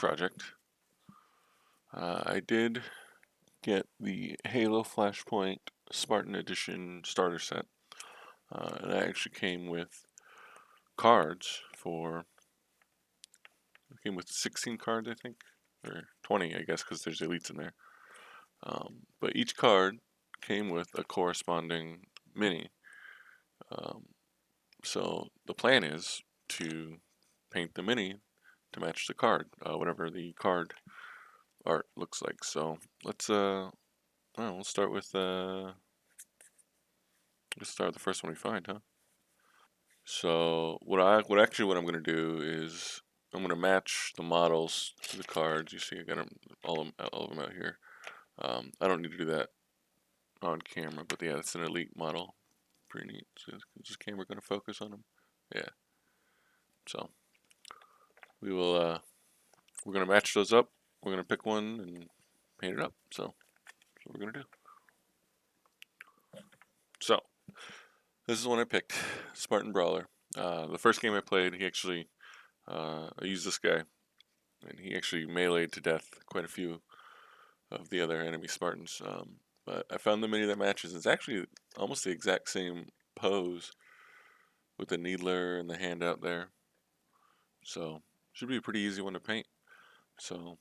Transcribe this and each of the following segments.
project. I did get the Halo Flashpoint Spartan Edition starter set. And it actually came with cards for, it came with 16 cards, I think, or 20, I guess, because there's elites in there. But each card came with a corresponding mini. Um, so the plan is to paint the mini to match the card, whatever the card art looks like. So well, we'll start with let's start with the first one we find, huh? So what I'm gonna do is I'm gonna match the models to the cards. You see, I got them all of them out here. I don't need to do that on camera, but yeah, it's an elite model. Pretty neat. So is this camera gonna focus on them? Yeah. So we will we're gonna match those up. We're gonna pick one and paint it up. So that's what we're gonna do. So this is one I picked, Spartan Brawler. The first game I played, I used this guy, and he actually meleeed to death quite a few of the other enemy Spartans. But I found the mini that matches. It's actually almost the exact same pose with the needler and the hand out there. So should be a pretty easy one to paint. So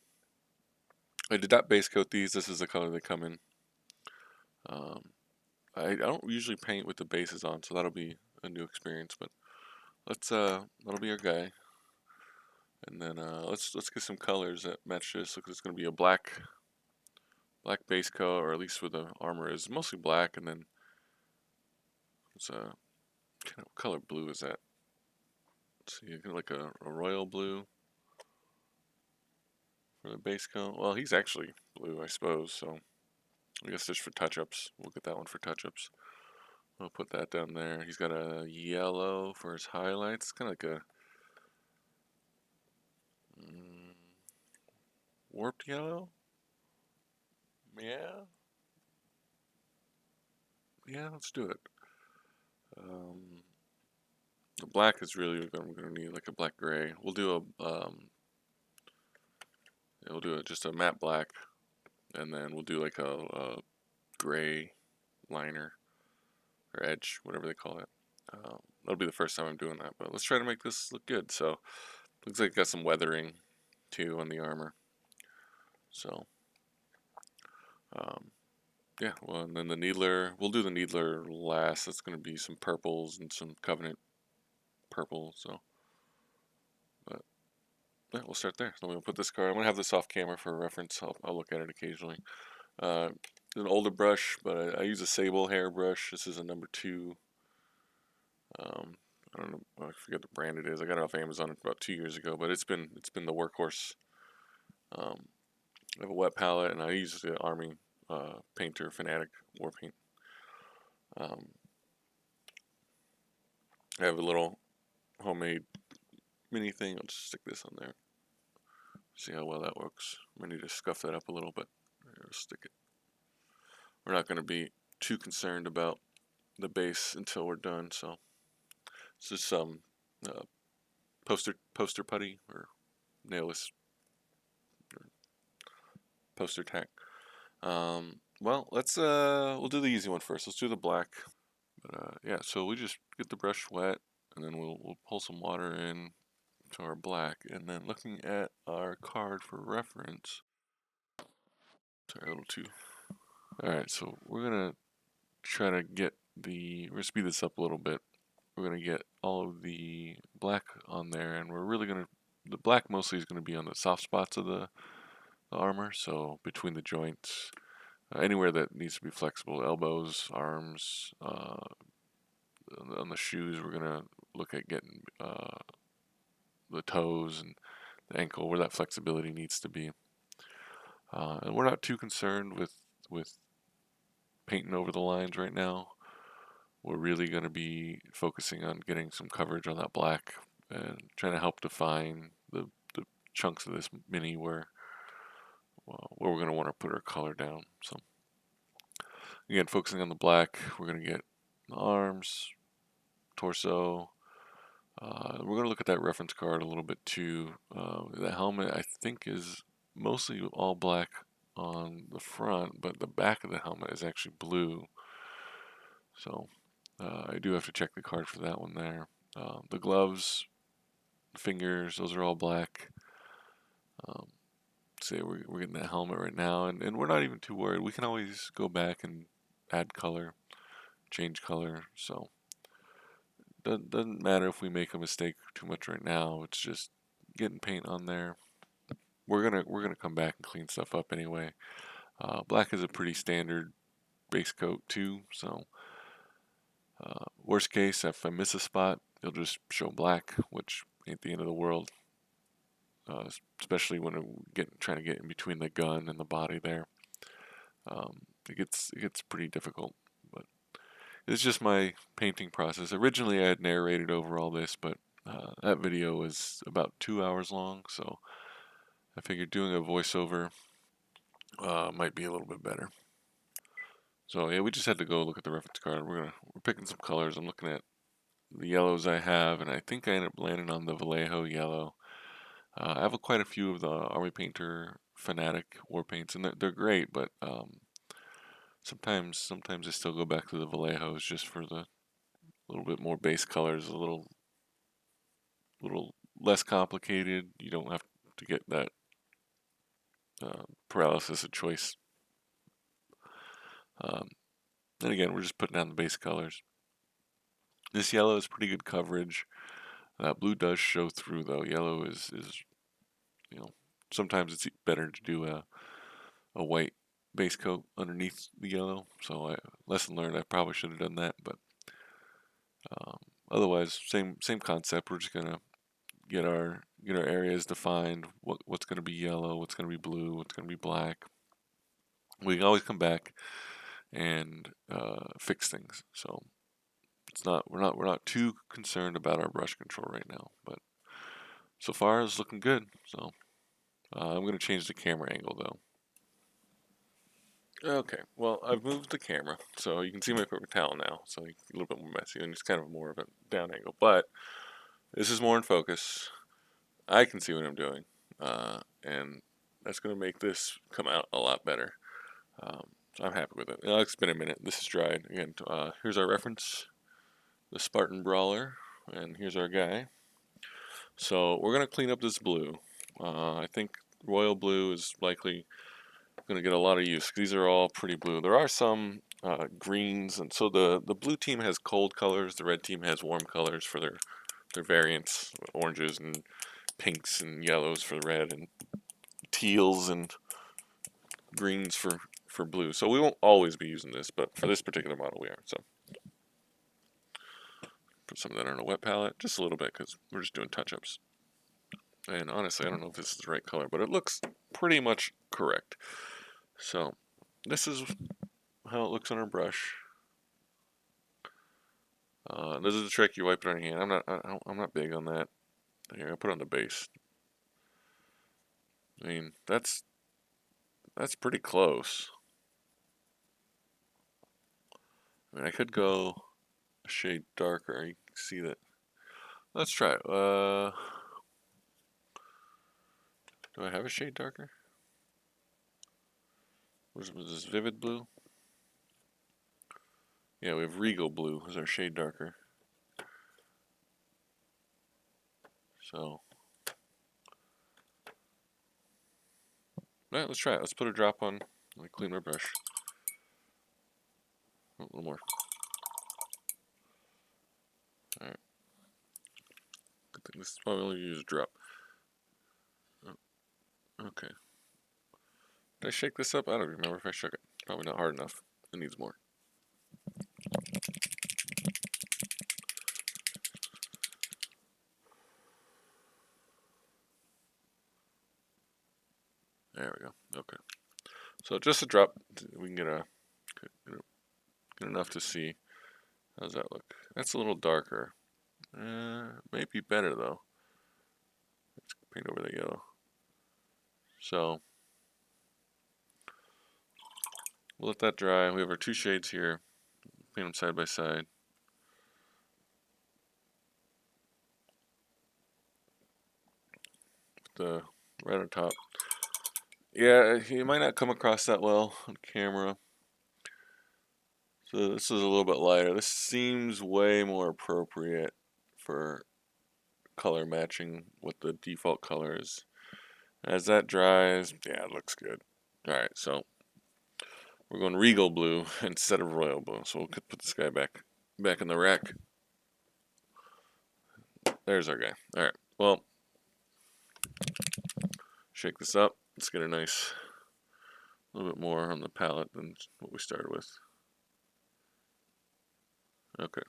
I did not base coat these. This is the color they come in. Um, I don't usually paint with the bases on, so that'll be a new experience. But that'll be our guy. And then let's get some colors that match this. Looks like it's gonna be a black base coat, or at least where the armor is mostly black, and then it's a kind of color blue is that? Let's see, like a royal blue for the base coat. Well, he's actually blue, I suppose. So I guess just for touch-ups, we'll get that one for touch-ups. We'll put that down there. He's got a yellow for his highlights. Kind of like a mm, warped yellow. Yeah, yeah, let's do it. Um, the black is really what I'm gonna need, like a black gray. We'll do just a matte black, and then we'll do like a gray liner or edge, whatever they call it. That'll be the first time I'm doing that, but let's try to make this look good. So looks like it got some weathering too on the armor. So um, yeah, well, and then the needler, we'll do the needler last. That's going to be some purples and some Covenant purple. So, but yeah, we'll start there. So I'm gonna put this card. I'm gonna have this off camera for reference. I'll look at it occasionally. Uh, an older brush, but I use a sable hair brush. This is a number 2. Um, I don't know, I forget the brand it is. I got it off Amazon about 2 years ago, but it's been the workhorse. Um, I have a wet palette, and I use the Army Painter Fanatic War Paint. Um, I have a little homemade mini thing. I'll just stick this on there. See how well that works. I need to scuff that up a little, but I'll stick it. We're not going to be too concerned about the base until we're done. So it's just some uh, poster putty or nailless poster tack. Well, we'll do the easy one first. Let's do the black. But yeah, so we just get the brush wet, and then we'll pull some water in to our black, and then looking at our card for reference. Sorry, a little too. All right, so we're gonna try to we're gonna speed this up a little bit. We're gonna get all of the black on there, and the black mostly is gonna be on the soft spots of the armor. So between the joints, anywhere that needs to be flexible, elbows, arms, on the shoes, we're gonna look at getting the toes and the ankle where that flexibility needs to be. And we're not too concerned with painting over the lines right now. We're really going to be focusing on getting some coverage on that black and trying to help define the chunks of this mini where we're going to want to put our color down. So again, focusing on the black, we're going to get the arms, torso, We're going to look at that reference card a little bit too. The helmet, I think, is mostly all black on the front, but the back of the helmet is actually blue. So I do have to check the card for that one there. The gloves, fingers, those are all black. Say we're getting that helmet right now, and we're not even too worried. We can always go back and add color, change color. So doesn't matter if we make a mistake too much right now. It's just getting paint on there. We're gonna come back and clean stuff up anyway. Black is a pretty standard base coat too, so worst case, if I miss a spot, it'll just show black, which ain't the end of the world. Especially when I'm trying to get in between the gun and the body there. It gets pretty difficult, but it's just my painting process. Originally, I had narrated over all this, but that video was about 2 hours long, so I figured doing a voiceover might be a little bit better. So yeah, we just had to go look at the reference card. We're picking some colors. I'm looking at the yellows I have, and I think I ended up landing on the Vallejo yellow. I have quite a few of the Army Painter Fanatic war paints, and they're great, but sometimes I still go back to the Vallejos just for the little bit more base colors, a little less complicated. You don't have to get that paralysis of choice. And again, we're just putting down the base colors. This yellow is pretty good coverage. Blue does show through though. Yellow is sometimes it's better to do a white base coat underneath the yellow. So lesson learned. I probably should have done that, but otherwise, same concept. We're just gonna get our areas defined. What's gonna be yellow? What's gonna be blue? What's gonna be black? We can always come back and fix things. So we're not too concerned about our brush control right now, but so far it's looking good. So I'm gonna change the camera angle though. Okay, well, I've moved the camera, so you can see my paper towel now, so it's a little bit more messy, and it's kind of more of a down angle, but this is more in focus. I can see what I'm doing, and that's going to make this come out a lot better. So I'm happy with it. It's been a minute. This is dried. Again, here's our reference, the Spartan Brawler, and here's our guy. So we're going to clean up this blue. I think royal blue is likely going to get a lot of use. These are all pretty blue. There are some greens, and so the blue team has cold colors. The red team has warm colors for their variants, oranges and pinks and yellows for the red, and teals and greens for blue. So we won't always be using this, but for this particular model we are. So put some of that on a wet palette, just a little bit, because we're just doing touch-ups. And honestly, I don't know if this is the right color, but it looks pretty much correct. So this is how it looks on our brush. This is the trick. You wipe it on your hand. I'm not big on that. Here, I put it on the base. I mean, that's pretty close. I mean, I could go a shade darker. You can see that. Let's try it. Do I have a shade darker? Was this vivid blue? Yeah, we have regal blue as our shade darker. So, let's try it. Let's put a drop on. Let me clean my brush. Oh, a little more. Alright. Good thing this is probably only use a drop. Oh, okay. Did I shake this up? I don't remember if I shook it. Probably not hard enough. It needs more. There we go. Okay. So just a drop. We can get enough to see. How's that look? That's a little darker. Might be better though. Let's paint over the yellow. So we'll let that dry. We have our two shades here. Paint them side by side. the right on top. Yeah, he might not come across that well on camera. So this is a little bit lighter. This seems way more appropriate for color matching what the default color is. As that dries, yeah, it looks good. Alright, so we're going Regal Blue instead of Royal Blue. So we'll put this guy back in the rack. There's our guy. Alright, well, shake this up. Let's get a nice, a little bit more on the palette than what we started with. Okay.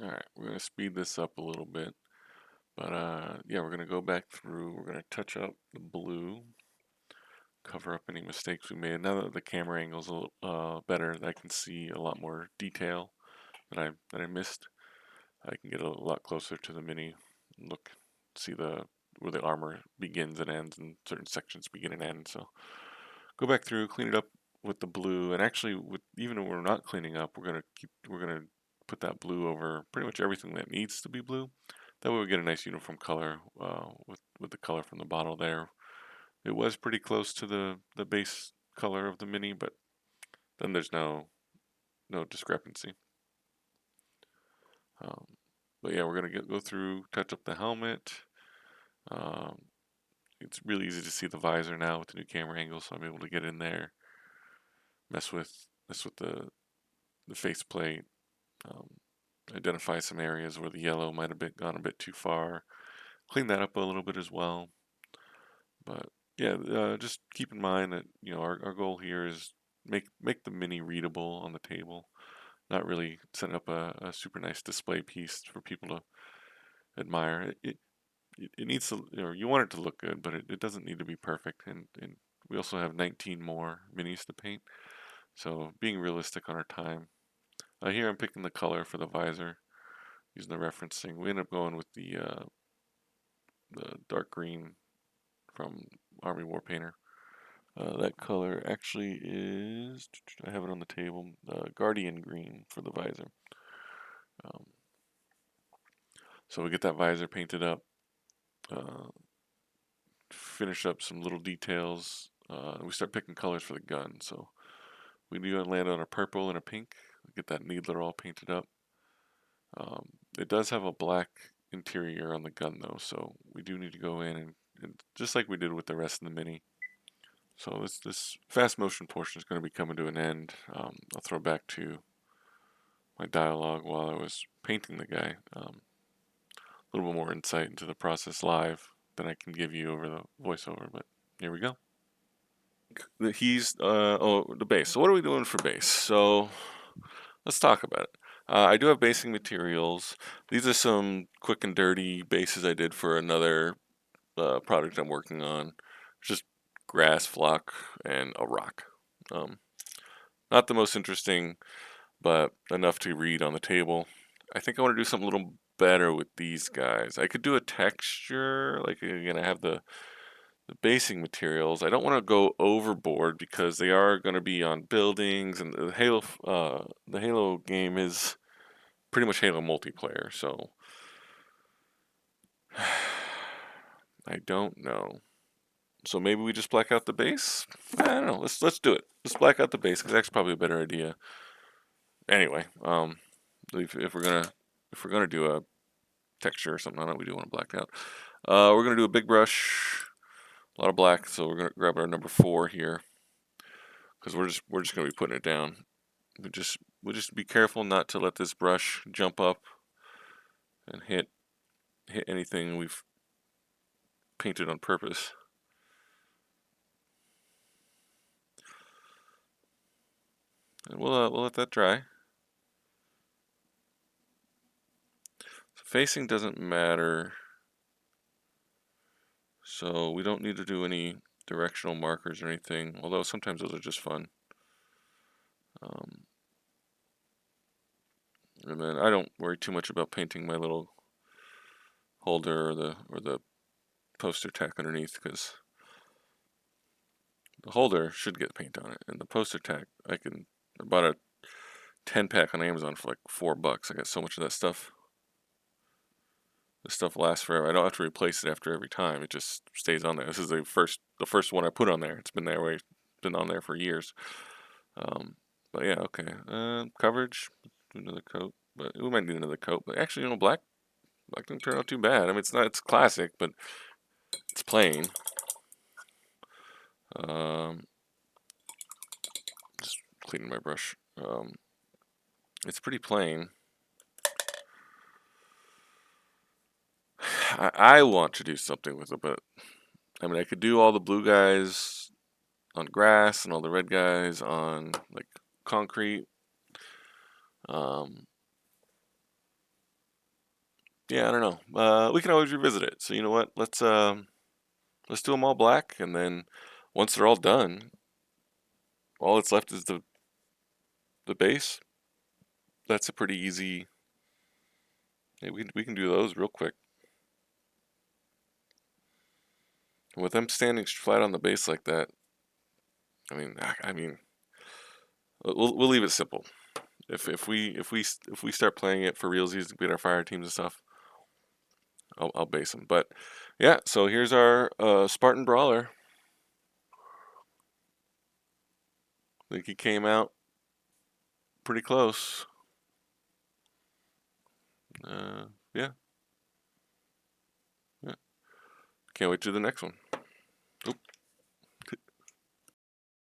Alright, we're going to speed this up a little bit. But yeah, we're going to go back through. We're going to touch up the blue, cover up any mistakes we made. Now that the camera angle's a little better, I can see a lot more detail that I missed. I can get a lot closer to the mini, look, see where the armor begins and ends, and certain sections begin and end. So go back through, clean it up with the blue, and actually, even if we're not cleaning up, we're gonna put that blue over pretty much everything that needs to be blue. That way we get a nice uniform color with the color from the bottle there. It was pretty close to the base color of the mini, but then there's no discrepancy. Um, but yeah, we're gonna go through, touch up the helmet. Um, it's really easy to see the visor now with the new camera angle, so I'm able to get in there, mess with the faceplate, um, identify some areas where the yellow might have gone a bit too far, clean that up a little bit as well. But yeah, just keep in mind that our goal here is make the mini readable on the table, not really set up a super nice display piece for people to admire. It needs to, you want it to look good, but it doesn't need to be perfect. And we also have 19 more minis to paint, so being realistic on our time. Here I'm picking the color for the visor, using the referencing. We end up going with the dark green from Army War Painter. That color actually is, I have it on the table, Guardian Green for the visor. Um, so we get that visor painted up, finish up some little details. We start picking colors for the gun. So we do land on a purple and a pink. Get that needler all painted up. It does have a black interior on the gun though, so we do need to go in and just like we did with the rest of the mini. So this fast motion portion is going to be coming to an end. I'll throw back to my dialogue while I was painting the guy. A little bit more insight into the process live than I can give you over the voiceover, but here we go. The base. So what are we doing for base? So let's talk about it. I do have basing materials. These are some quick and dirty bases I did for another project I'm working on. Just grass, flock, and a rock. Not the most interesting, but enough to read on the table. I think I want to do something a little better with these guys. I could do a texture, like again, I have the basing materials. I don't want to go overboard because they are going to be on buildings, and the Halo game is pretty much Halo multiplayer. So I don't know. So maybe we just black out the base. I don't know. Let's do it. Let's black out the base because that's probably a better idea. Anyway, if we're gonna do a texture or something on it, we do want to black out. We're gonna do a big brush, a lot of black. So we're gonna grab our number 4 here because we're just gonna be putting it down. We'll just be careful not to let this brush jump up and hit anything we've painted on purpose. And we'll let that dry. So facing doesn't matter, so we don't need to do any directional markers or anything, although sometimes those are just fun. And then I don't worry too much about painting my little holder or the poster tack underneath, because the holder should get paint on it, and the poster tack I bought a 10 pack on Amazon for like $4. I got so much of that stuff. This stuff lasts forever. I don't have to replace it after every time. It just stays on there. This is the first one I put on there. It's been been on there for years. Um, but yeah, okay. Coverage, do another coat, but we might need another coat. But actually, black didn't turn out too bad. I mean, it's classic, but it's plain. Um, just cleaning my brush. It's pretty plain. I want to do something with it, but I mean, I could do all the blue guys on grass and all the red guys on like concrete. Um, yeah, I don't know. We can always revisit it. So you know what? Let's do them all black, and then once they're all done, all that's left is the base. That's a pretty easy. Yeah, we can do those real quick. And with them standing flat on the base like that, I mean, we'll leave it simple. If we start playing it for realsies to beat our fire teams and stuff, I'll base them. But yeah, so here's our Spartan Brawler. I think he came out pretty close. Yeah, yeah. Can't wait to do the next one.